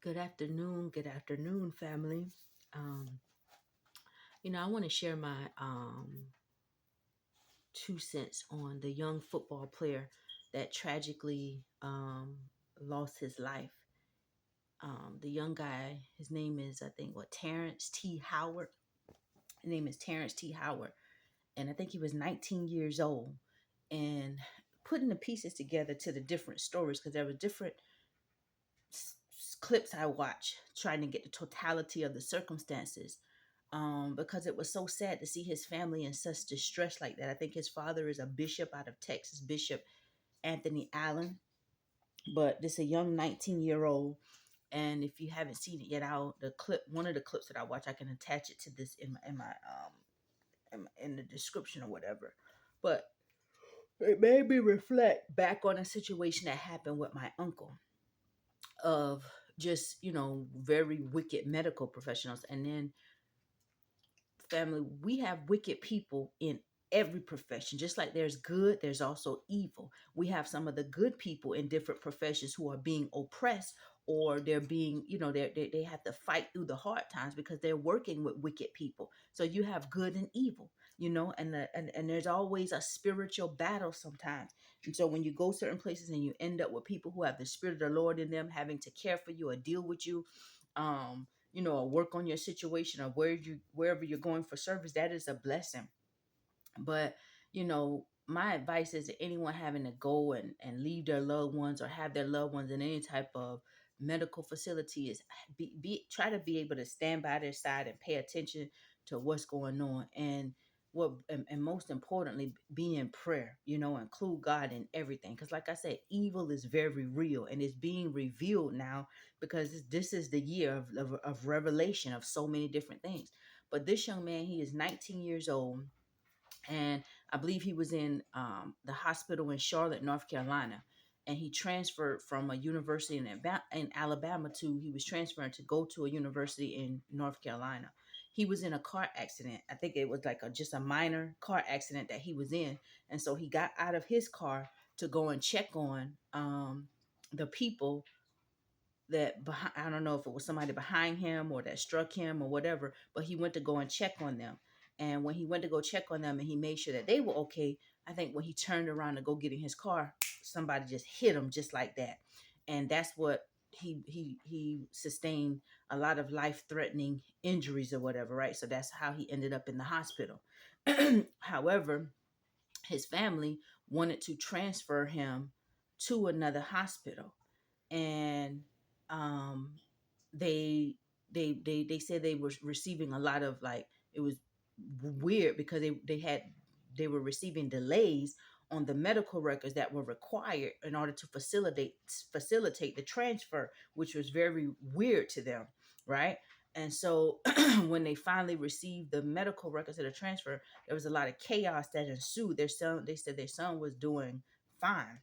Good afternoon, family. Um, I want to share my 2 cents on the young football player that tragically lost his life. The young guy, his name is, I think, Terrence T Howard. His name is Terrence T Howard, and I think he was 19 years old. And putting the pieces together to the different stories, because there were different clips I watched trying to get the totality of the circumstances, because it was so sad to see his family in such distress like that. I think his father is a bishop out of Texas, Bishop Anthony Allen, but this is a young 19-year-old. And if you haven't seen it yet, one of the clips that I watch, I can attach it to this in the description or whatever. But it made me reflect back on a situation that happened with my uncle, of just very wicked medical professionals. And then, family, we have wicked people in every profession. Just like there's good, there's also evil. We have some of the good people in different professions who are being oppressed, or they're being, they have to fight through the hard times because they're working with wicked people. So you have good and evil, and there's always a spiritual battle sometimes. And so when you go certain places and you end up with people who have the spirit of the Lord in them, having to care for you or deal with you, or work on your situation, or wherever you're going for service, that is a blessing. But my advice is to anyone having to go and leave their loved ones or have their loved ones in any type of medical facility is try to be able to stand by their side and pay attention to what's going on. And most importantly, be in prayer, include God in everything, because like I said, evil is very real and it's being revealed now, because this is the year of revelation of so many different things. But this young man, he is 19 years old, and I believe he was in the hospital in Charlotte, North Carolina, and he transferred from a university in Alabama to he was transferring to go to a university in North Carolina. He was in a car accident. I think it was like just a minor car accident that he was in, and so he got out of his car to go and check on the people that behind. I don't know if it was somebody behind him or that struck him or whatever, but he went to go and check on them. And when he went to go check on them and he made sure that they were okay, I think when he turned around to go get in his car, somebody just hit him just like that. And that's what he sustained a lot of life-threatening injuries or whatever, right? So that's how he ended up in the hospital. However, his family wanted to transfer him to another hospital, and um they they said they were receiving a lot of, like, it was weird because they were receiving delays on the medical records that were required in order to facilitate the transfer, which was very weird to them, right? And so when they finally received the medical records of the transfer, there was a lot of chaos that ensued. They said their son was doing fine.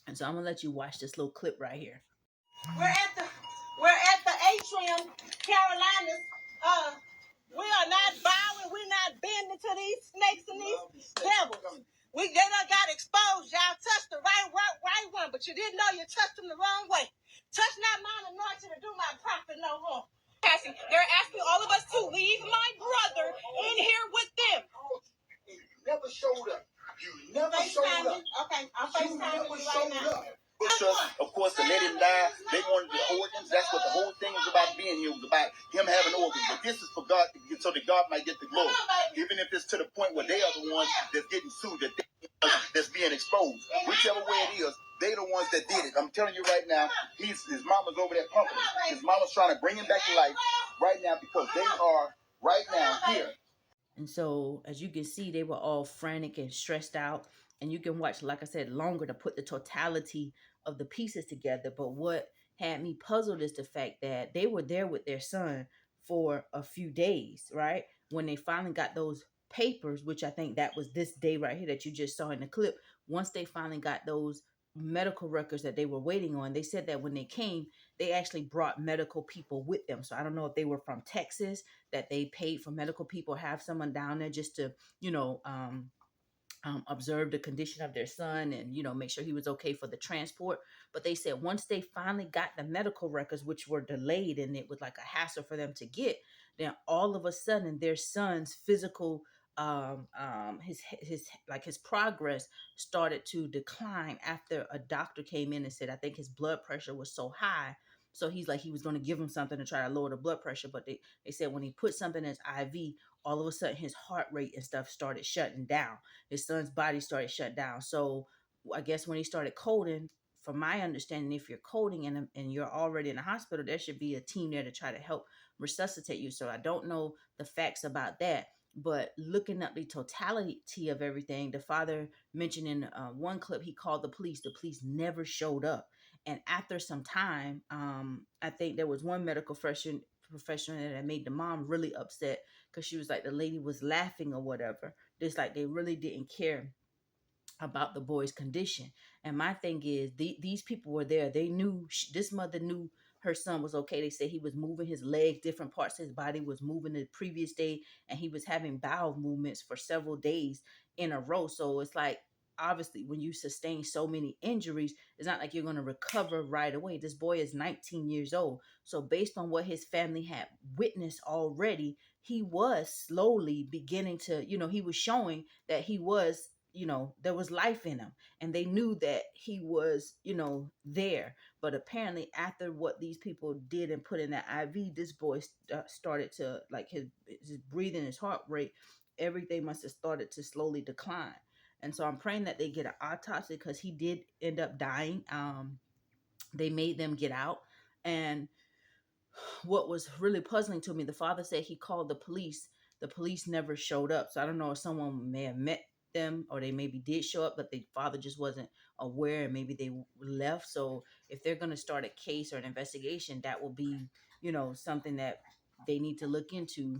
And so I'm gonna let you watch this little clip right here. We're at the atrium, Carolinas. We are not bowing. We're not bending to these snakes and these devils. They done got exposed. Y'all touched the right one, but you didn't know you touched them the wrong way. Touch not mine anointed to do my prophet no harm. They're asking all of us to leave my brother in here with them. You never showed up. You never showed up. Okay, I'm FaceTiming you right now. Of course, to let him die, they wanted the organs. That's what the whole thing was about being here. It was about him having organs. But this is for God, so that God might get the glory. Even if it's to the point where they are the ones that's getting sued, that's being exposed. Whichever way it is, they the ones that did it. I'm telling you right now, his mama's over there pumping him. His mama's trying to bring him back to life right now because they are right now here. And so, as you can see, they were all frantic and stressed out. And you can watch, like I said, longer to put the totality of the pieces together. But what had me puzzled is the fact that they were there with their son for a few days, right? When they finally got those papers, which I think that was this day right here that you just saw in the clip. Once they finally got those medical records that they were waiting on, they said that when they came, they actually brought medical people with them. So I don't know if they were from Texas, that they paid for medical people, have someone down there just to, observe the condition of their son and make sure he was okay for the transport. But they said once they finally got the medical records, which were delayed and it was like a hassle for them to get, then all of a sudden their son's physical his progress started to decline after a doctor came in and said I think his blood pressure was so high. So he's like he was going to give him something to try to lower the blood pressure, but they said when he put something in his IV, all of a sudden his heart rate and stuff started shutting down. His son's body started shut down. So I guess when he started coding, from my understanding, if you're coding and you're already in the hospital, there should be a team there to try to help resuscitate you. So I don't know the facts about that. But looking up the totality of everything, the father mentioned in one clip, he called the police. The police never showed up. And after some time, I think there was one medical professional that made the mom really upset because she was like the lady was laughing or whatever. It's like they really didn't care about the boy's condition. And my thing is, these people were there. They knew this mother knew her son was okay. They said he was moving his legs, different parts of his body was moving the previous day, and he was having bowel movements for several days in a row. So it's like obviously when you sustain so many injuries, it's not like you're going to recover right away. This boy is 19 years old. So based on what his family had witnessed already, he was slowly beginning to, he was showing that he was, there was life in him, and they knew that he was, there. But apparently after what these people did and put in that IV, this boy started to like his breathing, his heart rate, everything must have started to slowly decline. And so I'm praying that they get an autopsy because he did end up dying. They made them get out. And what was really puzzling to me, the father said he called the police. The police never showed up. So I don't know if someone may have met them or they maybe did show up, but the father just wasn't aware and maybe they left. So if they're going to start a case or an investigation, that will be, something that they need to look into.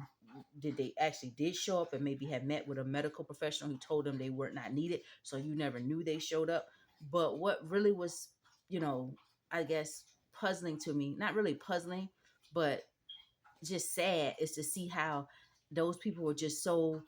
Did they actually did show up and maybe have met with a medical professional who told them they were not needed? So you never knew they showed up. But what really was, you know, I guess puzzling to me, not really puzzling, but just sad is to see how those people were just so,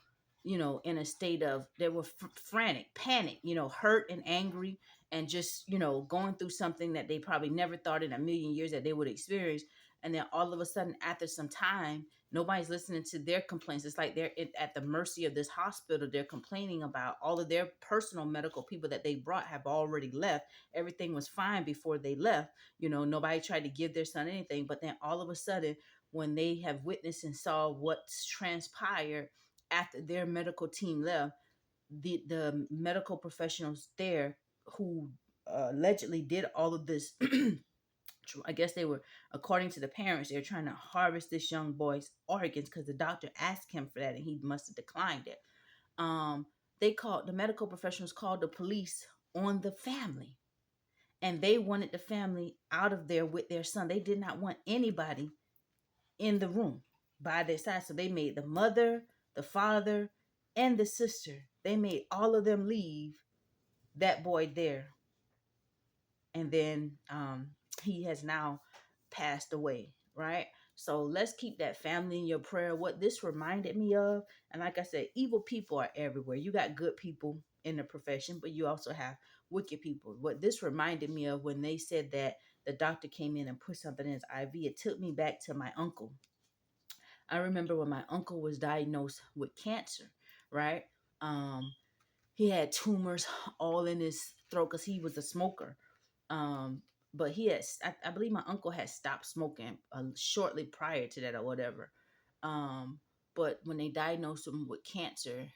in a state of, they were frantic, panic, hurt and angry, and just, going through something that they probably never thought in a million years that they would experience. And then all of a sudden, after some time, nobody's listening to their complaints. It's like they're at the mercy of this hospital. They're complaining about all of their personal medical people that they brought have already left. Everything was fine before they left. Nobody tried to give their son anything. But then all of a sudden, when they have witnessed and saw what's transpired after their medical team left, the medical professionals there who allegedly did all of this, I guess they were, according to the parents, they're trying to harvest this young boy's organs because the doctor asked him for that and he must have declined it. Um, the medical professionals called the police on the family, and they wanted the family out of there with their son. They did not want anybody in the room by their side. So they made the mother, the father, and the sister, they made all of them leave that boy there. And then he has now passed away, right? So let's keep that family in your prayer. What this reminded me of, and like I said, evil people are everywhere. You got good people in the profession, but you also have wicked people. What this reminded me of when they said that the doctor came in and put something in his IV, it took me back to my uncle. I remember when my uncle was diagnosed with cancer, right? Um, he had tumors all in his throat because he was a smoker. Um, but I believe my uncle had stopped smoking shortly prior to that or whatever. Um, but when they diagnosed him with cancer,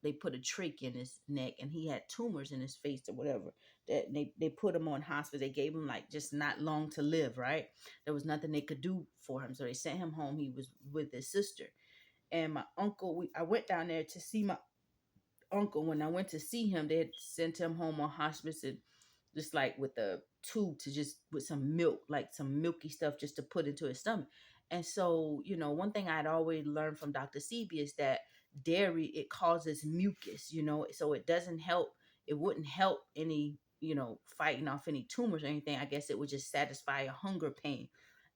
they put a trach in his neck and he had tumors in his face or whatever. That they put him on hospice. They gave him like just not long to live, right? There was nothing they could do for him. So they sent him home. He was with his sister. And my uncle, I went down there to see my uncle. When I went to see him, they had sent him home on hospice and just like with a tube to just with some milk, like some milky stuff just to put into his stomach. And so, one thing I'd always learned from Dr. Sebi is that dairy, it causes mucus, so it doesn't help. It wouldn't help any, fighting off any tumors or anything. I guess it would just satisfy a hunger pain.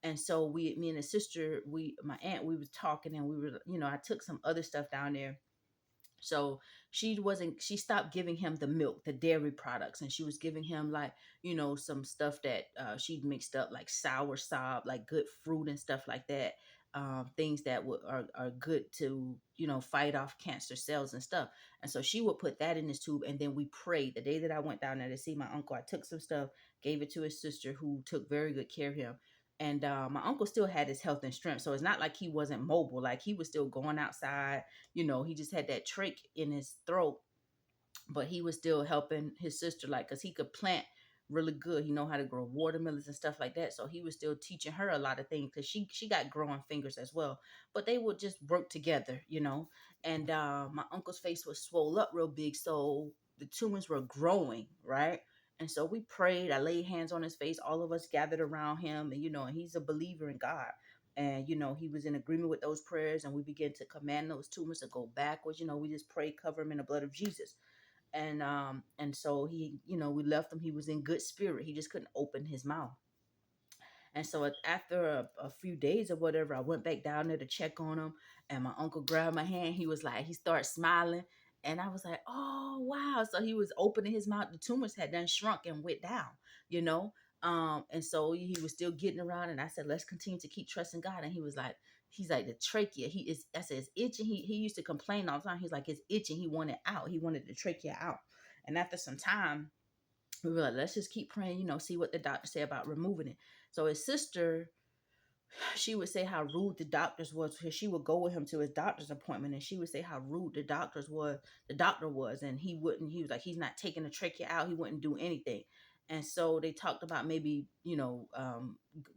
And so me and the sister, my aunt, we was talking and we were, I took some other stuff down there So she stopped giving him the milk, the dairy products, and she was giving him like, some stuff that she'd mixed up, like sour sop, like good fruit and stuff like that. Things that are good to, fight off cancer cells and stuff. And so she would put that in his tube, and then we prayed. The day that I went down there to see my uncle, I took some stuff, gave it to his sister, who took very good care of him. And my uncle still had his health and strength, so it's not like he wasn't mobile. Like, he was still going outside. He just had that trach in his throat, but he was still helping his sister, like, because he could plant really good. He know how to grow watermelons and stuff like that. So he was still teaching her a lot of things, because she got growing fingers as well. But they would just work together. And my uncle's face was swole up real big, so the tumors were growing, right? And so we prayed. I laid hands on his face. All of us gathered around him, and and he's a believer in God. And he was in agreement with those prayers, and we began to command those tumors to go backwards. We just pray, cover him in the blood of Jesus. And so he, we left him. He was in good spirit. He just couldn't open his mouth. And so after a few days or whatever, I went back down there to check on him, and my uncle grabbed my hand. He was like, he started smiling, and I was like, oh wow. So he was opening his mouth. The tumors had done shrunk and went down, you know. And so he was still getting around, and I said, let's continue to keep trusting God. And he's like, the trachea. I said, it's itching. He used to complain all the time. He's like, it's itching. He wanted out. He wanted the trachea out. And after some time, we were like, let's just keep praying, see what the doctor said about removing it. So his sister, she would say how rude the doctors was, because she would go with him to his doctor's appointment, and she would say how rude the doctor was, and he was like, he's not taking the trachea out, he wouldn't do anything. And so they talked about maybe,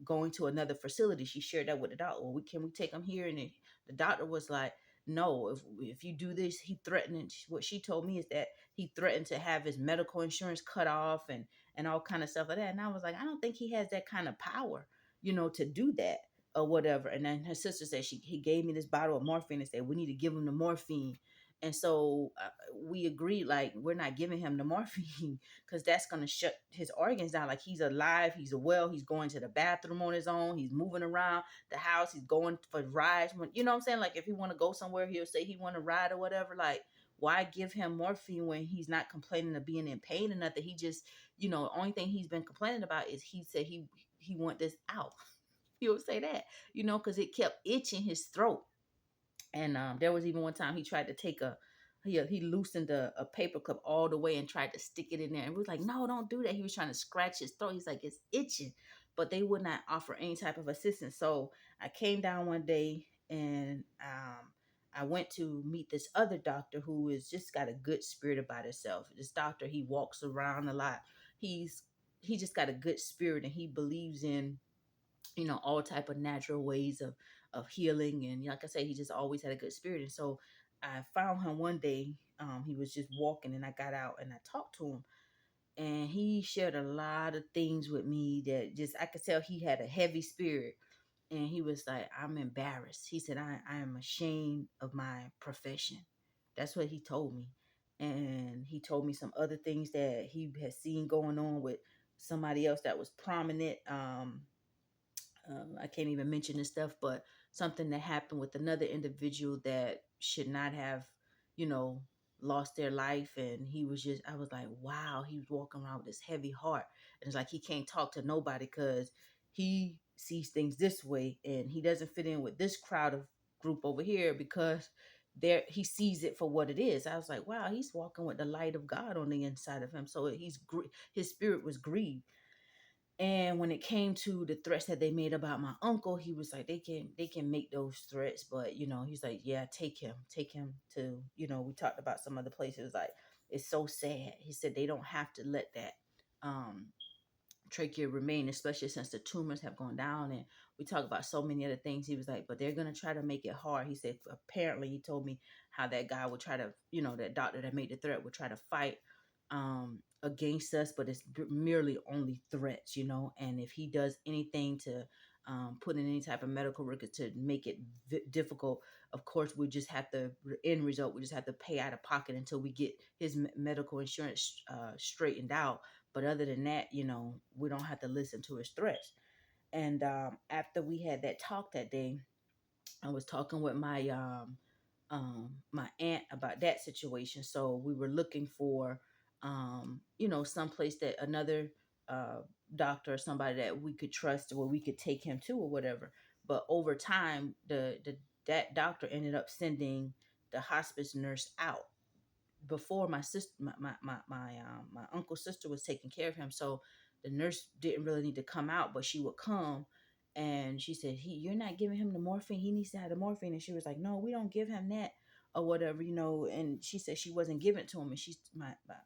going to another facility. She shared that with the doctor. Well, can we take him here? And the doctor was like, no, if you do this, he threatened. And what she told me is that he threatened to have his medical insurance cut off, and all kind of stuff like that. And I was like, I don't think he has that kind of power, to do that or whatever. And then her sister said he gave me this bottle of morphine and said we need to give him the morphine. And so we agreed, like, we're not giving him the morphine because that's going to shut his organs down. Like, he's alive, he's well, he's going to the bathroom on his own, he's moving around the house, he's going for rides. You know what I'm saying? Like, if he want to go somewhere, he'll say he want to ride or whatever. Like, why give him morphine when he's not complaining of being in pain or nothing? He just, the only thing he's been complaining about is he said he want this out. He would say that, because it kept itching his throat. And there was even one time he tried to take he loosened a paper clip all the way and tried to stick it in there. And we was like, no, don't do that. He was trying to scratch his throat. He's like, it's itching. But they would not offer any type of assistance. So I came down one day, and I went to meet this other doctor who is just got a good spirit about himself. This doctor, he walks around a lot. He just got a good spirit, and he believes in, all type of natural ways of healing. And like I said, he just always had a good spirit. And so I found him one day. He was just walking, and I got out and I talked to him, and he shared a lot of things with me that just, I could tell he had a heavy spirit. And he was like, I'm embarrassed. He said, I am ashamed of my profession. That's what he told me. And he told me some other things that he had seen going on with somebody else that was prominent. I can't even mention this stuff, but something that happened with another individual that should not have, you know, lost their life. And I was like, wow, he was walking around with this heavy heart. And it's like he can't talk to nobody because he sees things this way, and he doesn't fit in with this crowd of group over here because there he sees it for what it is. I was like, wow, he's walking with the light of God on the inside of him. So his spirit was grieved. And when it came to the threats that they made about my uncle, he was like, they can make those threats, but he's like, yeah, take him to, we talked about some other places. Like, it's so sad. He said they don't have to let that um trachea remain, especially since the tumors have gone down. And we talk about so many other things. He was like, but they're gonna try to make it hard. He said, apparently, he told me how that guy would try to, that doctor that made the threat would try to fight against us, but it's merely only threats, and if he does anything to put in any type of medical record to make it difficult, of course we just have to, end result, we just have to pay out of pocket until we get his medical insurance straightened out. But other than that, we don't have to listen to his threats. And after we had that talk that day, I was talking with my my aunt about that situation. So we were looking for, someplace that another uh, doctor or somebody that we could trust where we could take him to or whatever. But over time, the that doctor ended up sending the hospice nurse out before my sister, my uncle's sister was taking care of him. So the nurse didn't really need to come out, but she would come, and she said, you're not giving him the morphine. He needs to have the morphine." And she was like, "No, we don't give him that or whatever, you know." And she said she wasn't giving it to him, and she's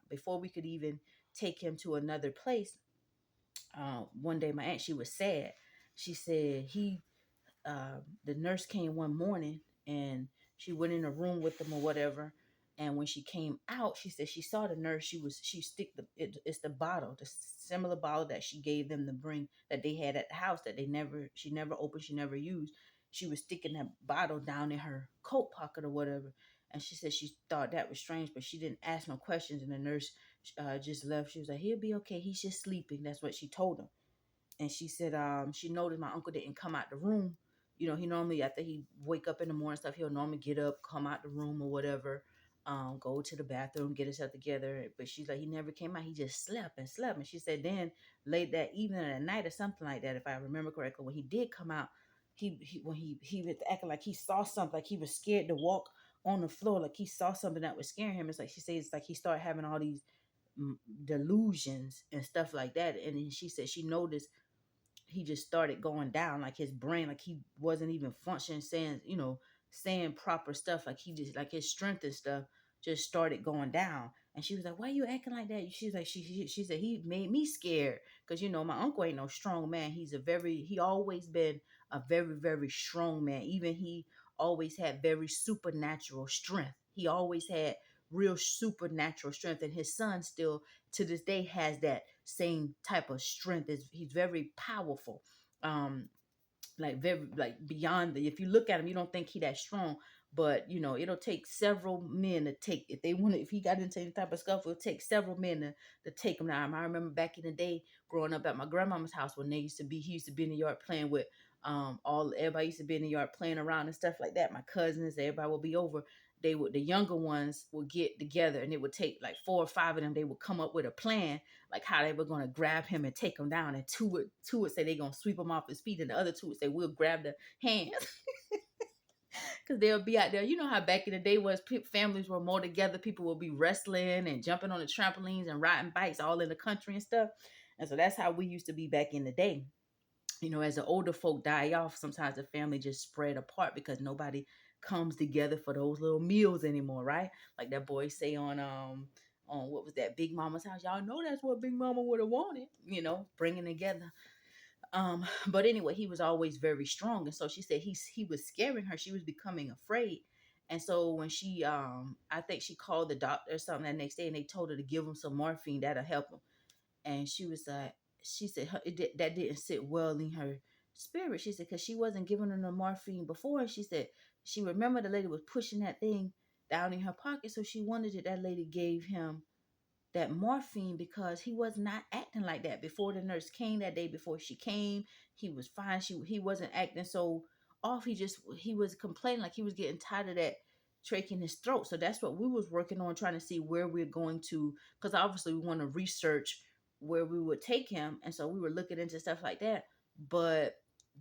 before we could even take him to another place. One day, my aunt, she was sad. She said the nurse came one morning, and she went in a room with them or whatever. And when she came out, she said she saw the nurse. She stick it's the bottle, the similar bottle that she gave them to bring, that they had at the house, that she never opened, she never used. She was sticking that bottle down in her coat pocket or whatever. And she said she thought that was strange, but she didn't ask no questions. And the nurse just left. She was like, "He'll be okay. He's just sleeping." That's what she told him. And she said she noticed my uncle didn't come out the room. You know, he normally, after he wake up in the morning stuff, he'll normally get up, come out the room or whatever, go to the bathroom, get himself together. But she's like, he never came out. He just slept and slept. And she said then late that evening or at night or something like that, if I remember correctly, when he did come out, he was acting like he saw something, like he was scared to walk on the floor, like he saw something that was scaring him. It's like she said, it's like he started having all these delusions and stuff like that. And then she said she noticed he just started going down, like his brain, like he wasn't even functioning, saying proper stuff, like he just, like his strength and stuff just started going down. And she was like, "Why are you acting like that?" She's like, she said he made me scared, because my uncle ain't no strong man. He always been a very, very strong man. Even he always had very supernatural strength. He always had real supernatural strength, and his son still to this day has that same type of strength. Is He's very powerful, like very, like beyond the, if you look at him, you don't think he that strong. But it'll take several men to take, if they want to, if he got into any type of scuffle, it'll take several men to take him down. I remember back in the day growing up at my grandmama's house, when he used to be in the yard playing with all everybody used to be in the yard playing around and stuff like that. My cousins, everybody would be over. The younger ones would get together, and it would take like 4 or 5 of them. They would come up with a plan, like how they were going to grab him and take him down. And two would say they're going to sweep him off his feet, and the other two would say, "We'll grab the hands." Because they'll be out there. You know how back in the day was, families were more together. People would be wrestling and jumping on the trampolines and riding bikes all in the country and stuff. And so that's how we used to be back in the day. As the older folk die off, sometimes the family just spread apart because nobody comes together for those little meals anymore, right? Like that boy say on what was that, Big Mama's house. Y'all know that's what Big Mama would have wanted, bringing together. But anyway, he was always very strong, and so she said he was scaring her. She was becoming afraid. And so when she I think she called the doctor or something that next day, and they told her to give him some morphine that'll help him. And she was like, she said that didn't sit well in her spirit. She said, because she wasn't giving her the morphine before. She said she remembered the lady was pushing that thing down in her pocket, so she wondered that that lady gave him that morphine, because he was not acting like that before the nurse came. That day before she came, he was fine. He wasn't acting so off. He was complaining like he was getting tired of that trach in his throat. So that's what we was working on, trying to see where we're going to, because obviously we want to research where we would take him. And so we were looking into stuff like that. But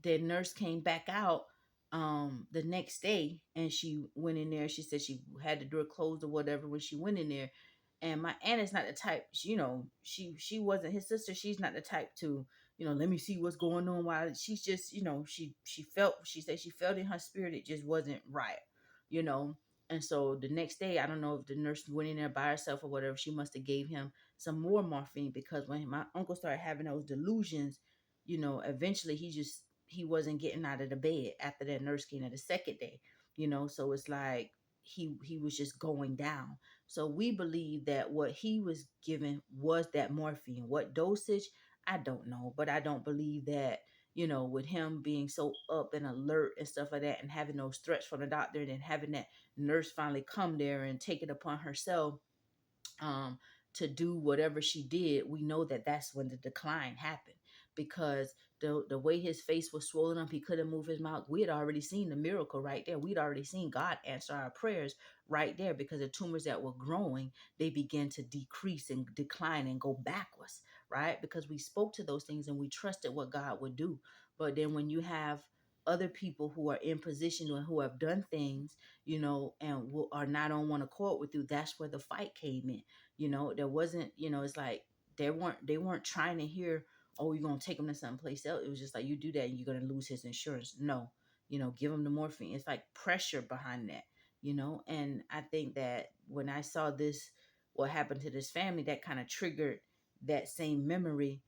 the nurse came back out the next day, and she went in there. She said she had the door closed or whatever when she went in there. And my aunt is not the type, she wasn't his sister. She's not the type to, let me see what's going on. While she's just, she said she felt in her spirit it just wasn't right, you know. And so the next day, I don't know if the nurse went in there by herself or whatever. She must have gave him some more morphine, because when my uncle started having those delusions, eventually he wasn't getting out of the bed after that nurse came at the second day, So it's like he was just going down. So we believe that what he was given was that morphine. What dosage, I don't know, but I don't believe that, with him being so up and alert and stuff like that, and having those threats from the doctor, and then having that nurse finally come there and take it upon herself um, to do whatever she did. We know that that's when the decline happened, because the way his face was swollen up, he couldn't move his mouth. We had already seen the miracle right there. We'd already seen God answer our prayers right there, because the tumors that were growing, they began to decrease and decline and go backwards, right? Because we spoke to those things and we trusted what God would do. But then when you have other people who are in position and who have done things, and are not on one accord with you, that's where the fight came in. There wasn't, it's like they weren't trying to hear, oh, you're gonna take him to someplace else. It was just like, you do that and you're gonna lose his insurance. No, give him the morphine. It's like pressure behind that, and I think that when I saw this, what happened to this family, that kind of triggered that same memory,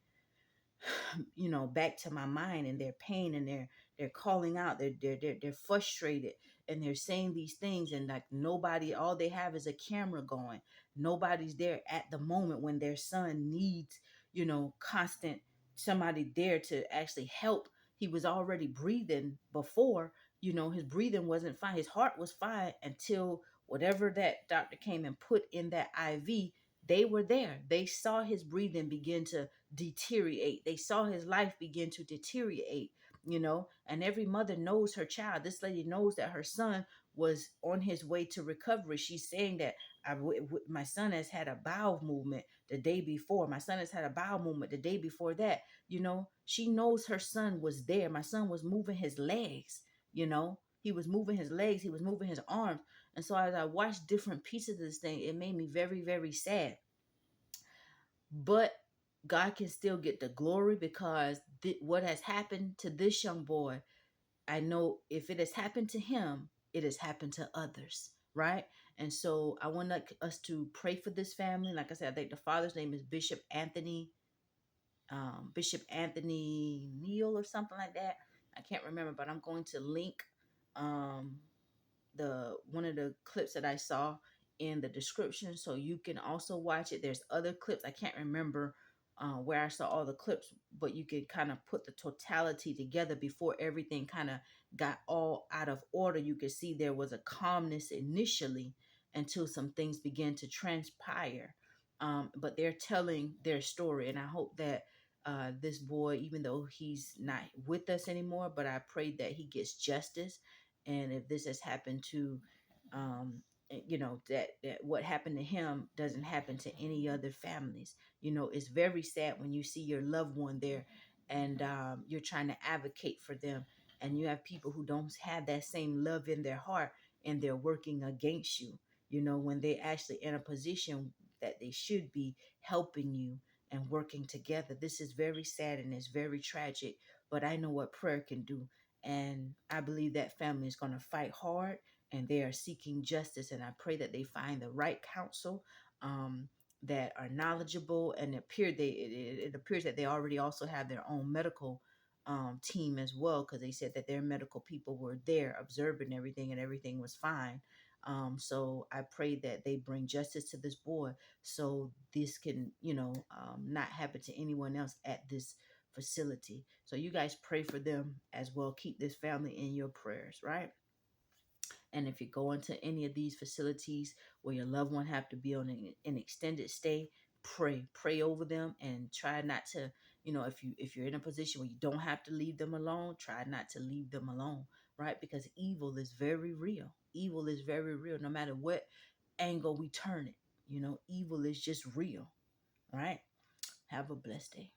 back to my mind, and their pain, and they're calling out, they're frustrated, and they're saying these things, and like nobody, all they have is a camera going. Nobody's there at the moment when their son needs, constant somebody there to actually help. He was already breathing before, his breathing wasn't fine. His heart was fine until whatever that doctor came and put in that IV. They were there. They saw his breathing begin to deteriorate. They saw his life begin to deteriorate, and every mother knows her child. This lady knows that her son was on his way to recovery. She's saying that my son has had a bowel movement the day before. My son has had a bowel movement the day before that. She knows her son was there. My son was moving his legs, he was moving his legs, he was moving his arms. And so as I watched different pieces of this thing, it made me very, very sad. But God can still get the glory, because what has happened to this young boy, I know if it has happened to him, it has happened to others, right? And so I want us to pray for this family. Like I said, I think the father's name is Bishop Anthony Neal or something like that. I can't remember, but I'm going to link um, the one of the clips that I saw in the description, so you can also watch it. There's other clips. I can't remember where I saw all the clips, but you can kind of put the totality together before everything kind of got all out of order. You could see there was a calmness initially until some things began to transpire. But they're telling their story, and I hope that this boy, even though he's not with us anymore, but I pray that he gets justice. And if this has happened to that what happened to him doesn't happen to any other families. It's very sad when you see your loved one there, and you're trying to advocate for them, and you have people who don't have that same love in their heart, and they're working against you, when they actually in a position that they should be helping you and working together. This is very sad and it's very tragic, but I know what prayer can do. And I believe that family is going to fight hard, and they are seeking justice. And I pray that they find the right counsel, that are knowledgeable. And it appears that they already also have their own medical team as well, because they said that their medical people were there observing everything and everything was fine. So I pray that they bring justice to this boy, so this can, not happen to anyone else at this facility. So you guys pray for them as well. Keep this family in your prayers, right? And if you go into any of these facilities where your loved one have to be on an extended stay, pray over them, and try not to, if you're in a position where you don't have to leave them alone, try not to leave them alone, right? Because evil is very real. Evil is very real, no matter what angle we turn it. Evil is just real, right? Have a blessed day.